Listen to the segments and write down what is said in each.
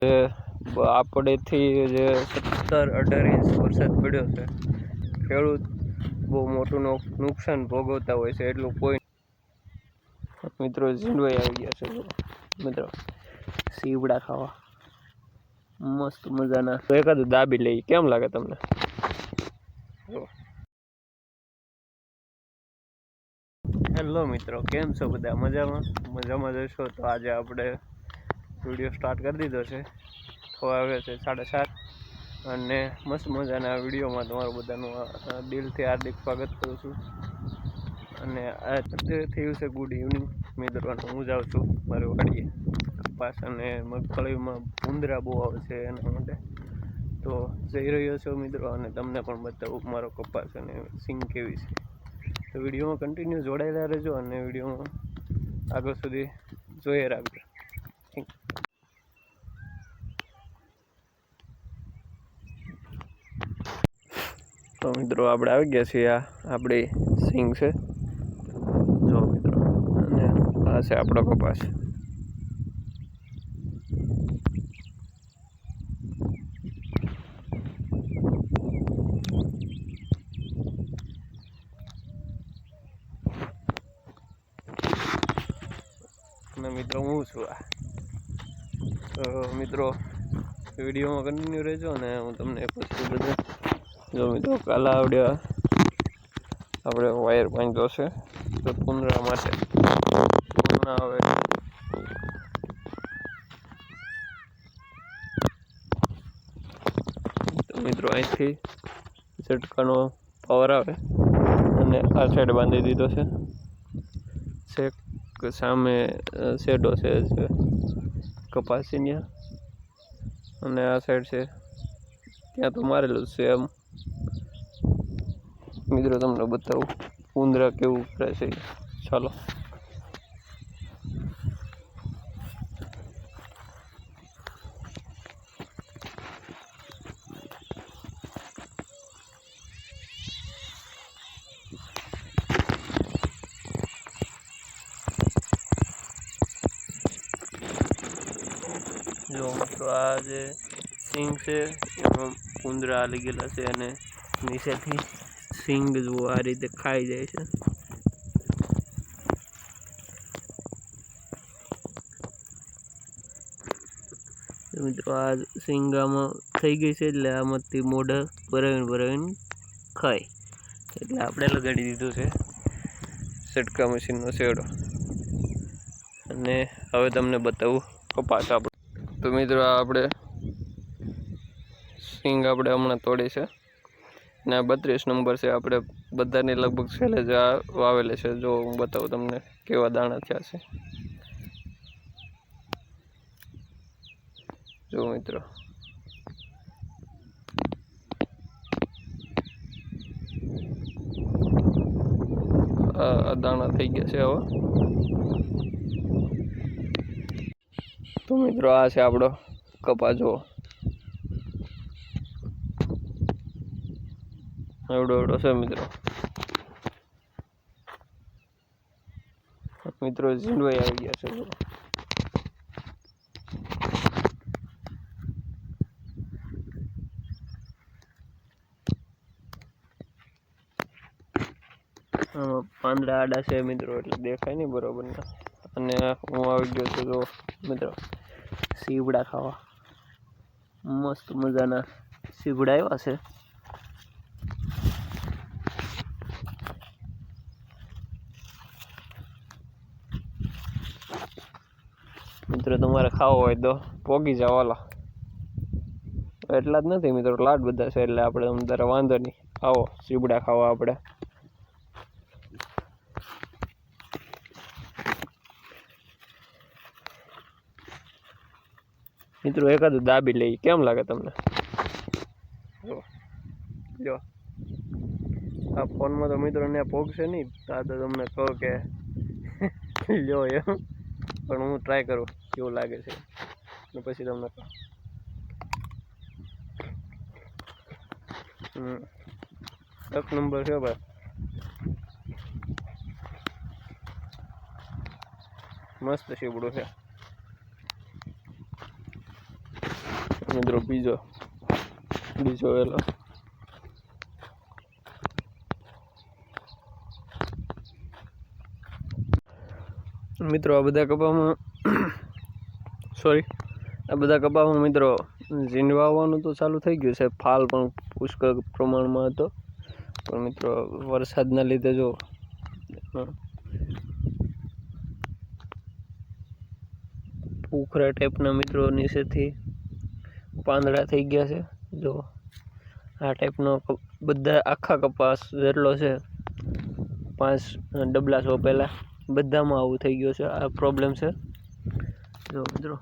આપણેથી જે 17-18 ઇંચ વરસાદ પડ્યો છે, ખેડૂત બહુ મોટું નુકસાન ભોગવતા હોય છે. એટલું કોઈ મિત્રો ઝીંડવાઈ આવી ગયા છે. મિત્રો સીવડા ખાવા મસ્ત મજાના, તો એકાદું દાબી લઈ, કેમ લાગે તમને? હેલો મિત્રો, કેમ છો બધા? મજામાં જશો તો આજે આપણે વિડીયો સ્ટાર્ટ કરી દીધો છે. તો આવે છે 7:30 અને મસ્ત મજાના વિડીયોમાં તમારું બધાનું દિલથી હાર્દિક સ્વાગત કરું છું. અને આ થયું છે ગુડ ઇવનિંગ મિત્રો. હું જાઉં છું મારી વાડીએ. કપાસ અને મગફળીમાં ભૂંદરા બહુ આવે છે, એના માટે તો જઈ રહ્યો છો મિત્રો. અને તમને પણ બતાવું મારો કપાસ અને સિંગ કેવી છે. તો વિડીયોમાં કન્ટિન્યુ જોડાયેલા રહેજો અને વિડીયોમાં આગળ સુધી જોઈએ રાખજો. તો મિત્રો આપણે આવી ગયા છીએ. આ આપણી સિંગ છે, જો મિત્રો, અને આ છે આપણો કપાસ. અને મિત્રો હું છું આ. તો મિત્રો વિડીયોમાં કન્ટિન્યુ રહેજો અને હું તમને પછી બધું, જો મિત્રો કાલા આવડ્યા આપણે વાયર બાંધ્યો છે તો ભૂંદરા માટે ના આવે. તો મિત્રો અહીંથી ઝટકાનો પાવર આવે અને આ સાઈડ બાંધી દીધો છે. છેક સામે શેડો છે કપાસી, અને આ સાઈડ છે ત્યાં તો મારેલું છે. એમ મિત્રો તમને બતાવું ભૂંદરા કેવું કરે છે. ચાલો. જો મિત્રો આ જે સિંગ છે એમાં ભૂંદરા હાલી ગયેલા છે અને નીચેથી સિંગ જો આ રીતે ખાઈ જાય છે. મિત્રો આ સિંગ આમાં થઈ ગઈ છે એટલે આમાંથી મોઢા ભરાવીને ખાય, એટલે આપણે લગાડી દીધું છે ઝટકા મશીનનો શેડો. અને હવે તમને બતાવું કપાસ આપણો. તો મિત્રો આપણે સિંગ હમણાં તોડી છે ને 32 નંબર છે. આપણે બધાની લગભગ છેલ્લે જ વાવેલે છે. જો હું બતાવું તમને કેવા દાણા થયા છે. જો મિત્રો આ દાણા થઈ ગયા છે હવે. તો મિત્રો આ છે આપણો કપાસ. જુઓ એવડો છે મિત્રો. મિત્રો ઝીંડવાઈ આવી ગયા છે. પાંદડા આડા છે મિત્રો, એટલે દેખાય નહીં બરોબર ના. અને હું આવી ગયો છું જો મિત્રો સીવડા ખાવા. મસ્ત મજાના સીવડા આવ્યા છે. મિત્રો તમારે ખાવો હોય તો પોગી જાવ. વાલા એટલા જ નથી મિત્રો, લાડ બધા છે એટલે આપણે અંદર વાંધો નહીં. આવો સીવડા ખાવા આપણે. મિત્રો એકાદું દાબી લઈ, કેમ લાગે તમને? જો આ ફોનમાં તો મિત્રો ને પોગશે નહીં. આ તો તમને કહો કે લ્યો એમ, પણ હું ટ્રાય કરું કેવું લાગે છે ને પછી તમને કહું. 1 નંબર છે ભાઈ, મસ્ત સીવડું છે. મિત્રો બીજો વેલો મિત્રો આ બધા કપામાં મિત્રો ઝીંડવા આવવાનું તો ચાલુ થઈ ગયું છે. ફાલ પણ પુષ્કળ પ્રમાણમાં હતો, પણ મિત્રો વરસાદના લીધે જો ઉખરા ટાઈપના મિત્રો નીચેથી પાંદડા થઈ ગયા છે. જો આ ટાઈપનો બધા આખા કપાસ જેટલો છે 5 ડબલા સોંપેલા બધામાં આવું થઈ ગયું છે. આ પ્રોબ્લેમ છે જો મિત્રો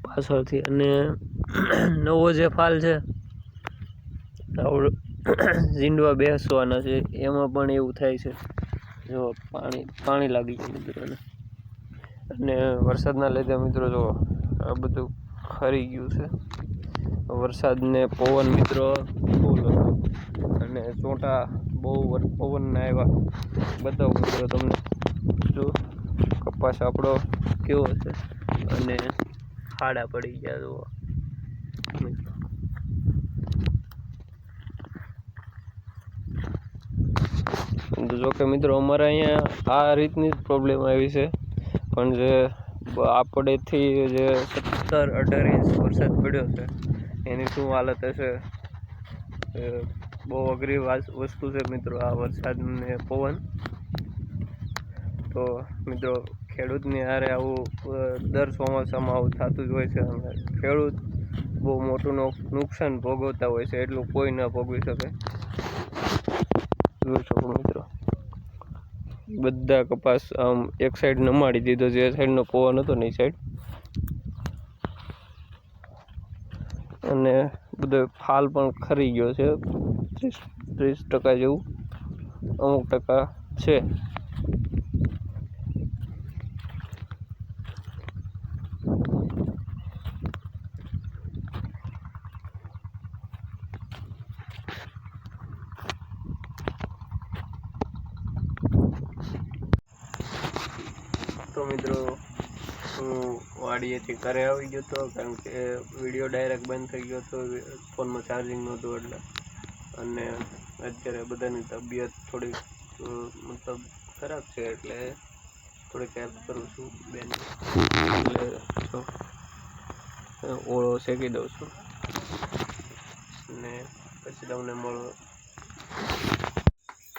પાછળથી. અને નવો જે ફાલ છે ઝીંડવા બેસવાના છે એમાં પણ એવું થાય છે. જો પાણી લાગી ગયું મિત્રોને, અને વરસાદના લીધે મિત્રો જો આ બધું ખરી ગયું છે. વરસાદને પવન મિત્રો ફૂલ હતો, અને ચોંટા બહુ પવનના આવ્યા. બતાવું મિત્રો તમને, જો કપાસ આપણો કેવો છે, અને ખાડા પડી ગયા જુઓ મિત્રો. જોકે મિત્રો અમારે અહીંયા આ રીતની જ પ્રોબ્લેમ આવી છે, પણ જે આપણેથી જે 17-18 ઇંચ વરસાદ પડ્યો છે એની શું હાલત હશે. બહુ અઘરી વસ્તુ છે મિત્રો આ વરસાદ ને પવન. તો મિત્રો ખેડૂતની હારે આવું દર ચોમાસામાં આવું થતું જ હોય છે, અને ખેડૂત બહુ મોટું નુકસાન ભોગવતા હોય છે, એટલું કોઈ ન ભોગવી શકે. જોઈ શકો મિત્રો બધા કપાસ આમ એક સાઈડ નમાડી દીધો, જે સાઈડનો પવન હતો ને એ સાઈડ. અને બધો ફાલ પણ ખરી ગયો છે 30% જેવું, અમુક ટકા છે. તો મિત્રો હું વાડીએથી ઘરે આવી ગયો હતો, કારણ કે વિડીયો ડાયરેક્ટ બંધ થઈ ગયો હતો, ફોનમાં ચાર્જિંગ નહોતું એટલે. અને અત્યારે બધાની તબિયત થોડીક મતલબ ખરાબ છે, એટલે થોડીક હેલ્પ કરું છું બેન, એટલે જો ઓળો શેકી દઉં છું, અને પછી તમને મળો.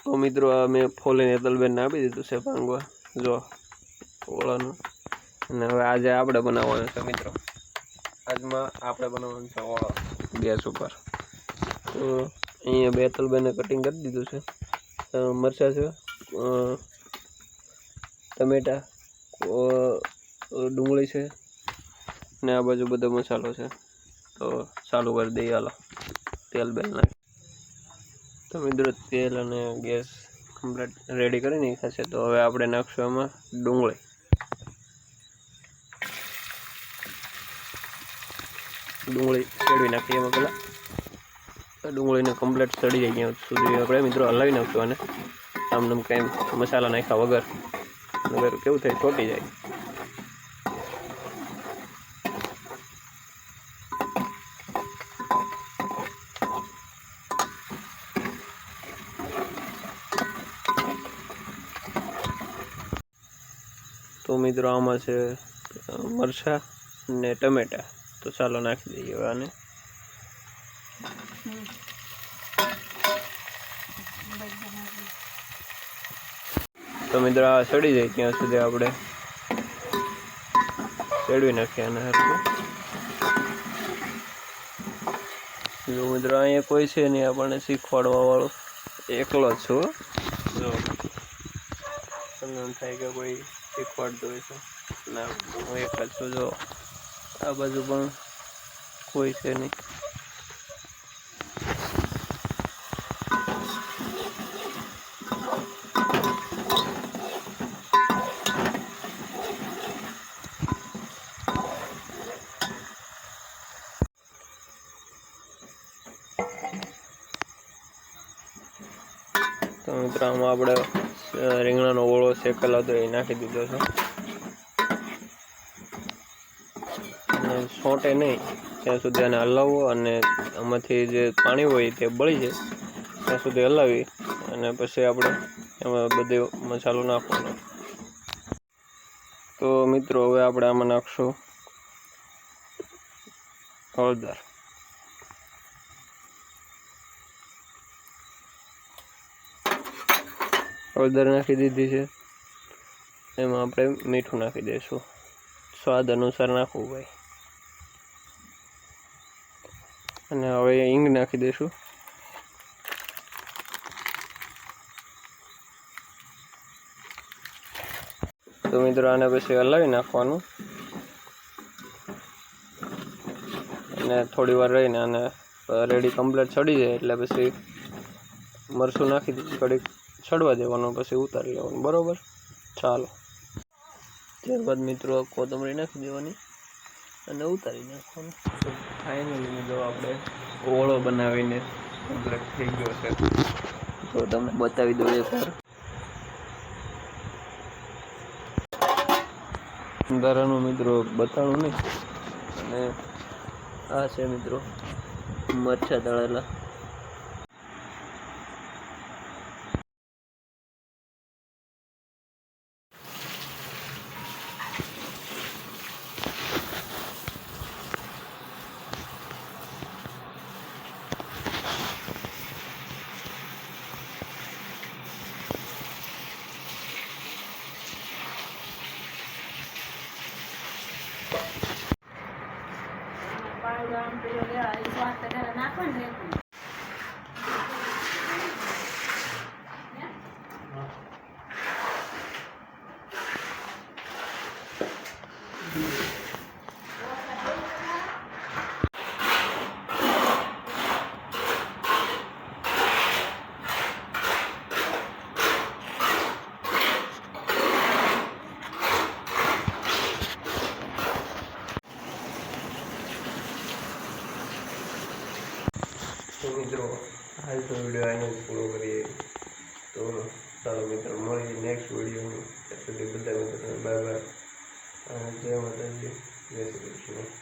તો મિત્રો આ મેં ફોલીને તલબેનને આપી દીધું છે ભાંગવા, જો ઓળાનું. અને હવે આજે આપણે બનાવવાનું છે મિત્રો, આજમાં આપણે બનાવવાનું છે ઓળો ગેસ ઉપર. તો અહીંયા 2 તલબેને કટિંગ કરી દીધું છે. મરચાં છે, ટમેટા, ડુંગળી છે, ને આ બાજુ બધો મસાલો છે. તો ચાલુ કરી દઈએ, હાલો તેલ બેલ નાખી. તો મિત્રો તેલ અને ગેસ કમ્પ્લીટ રેડી કરી નાખ્યા છે. તો હવે આપણે નાખશું એમાં ડુંગળી. ચડવી નાખીએ એમાં પહેલાં. ડુંગળીને કમ્પ્લીટ ચડી જાય ત્યાં સુધી આપણે મિત્રો હલાવી નાખશું, અને આમ કંઈ મસાલા નાખ્યા વગર કેવું થાય, ચોટી જાય. તો મિત્રો આમાં છે મરચાં ને ટમેટા. તો ચાલો નાખી દઈએ હવે આને. તો મિત્રો આ સડી જાય ત્યાં સુધી આપણે ચડવી નાખીએ આને હરખું. જો મિત્રો અહીંયા કોઈ છે નહીં આપણને શીખવાડવા વાળો, એકલો જ છું. જો તમને એમ થાય કે કોઈ શીખવાડતું હોય છે, ના હું એક જ છું. જો આ બાજુ પણ કોઈ છે નહીં. તો મિત્રો આમાં આપણે રીંગણાનો ઓળો શેકેલો હતો એ નાખી દીધો છે, અને છોંટે નહીં ત્યાં સુધી આને હલાવવો અને આમાંથી જે પાણી હોય તે બળી જાય ત્યાં સુધી હલાવી અને પછી આપણે એમાં બધો મસાલો નાખવાનો. તો મિત્રો હવે આપણે આમાં નાખશું હળદર. હળદર નાખી દીધી છે. એમાં આપણે મીઠું નાખી દઈશું, સ્વાદ અનુસાર નાખવું ભાઈ. અને હવે હિંગ નાખી દઈશું. તો મિત્રો આને પછી હલાવી નાખવાનું અને થોડી વાર રહીને આને રેડી કમ્પ્લીટ ચડી જાય એટલે પછી મરચું નાખી દીધું, ઘડીક ચડવા દેવાનું, પછી ઉતારી લેવાનું. બરાબર, ચાલો. ત્યારબાદ મિત્રો કોથમરી નાખી દેવાની અને ઉતારી નાખવાનું. ફાઇનલી મિત્રો આપણે ઓળો બનાવીને કમ્પ્લીટ થઈ ગયો છે. તો તમને બતાવી દઉં એકવાર. અંધારાનું મિત્રો બતાવું નહીં. અને આ છે મિત્રો મરચાં તળેલા. તો મિત્રો હાલ તો વિડીયો આને પૂરો કરીએ. તો ચાલો મિત્રો મળીએ નેક્સ્ટ વિડીયોમાં. ત્યાં સુધી બધા મિત્રો બાય બાય. જય માતાજી, જય શ્રી કૃષ્ણ.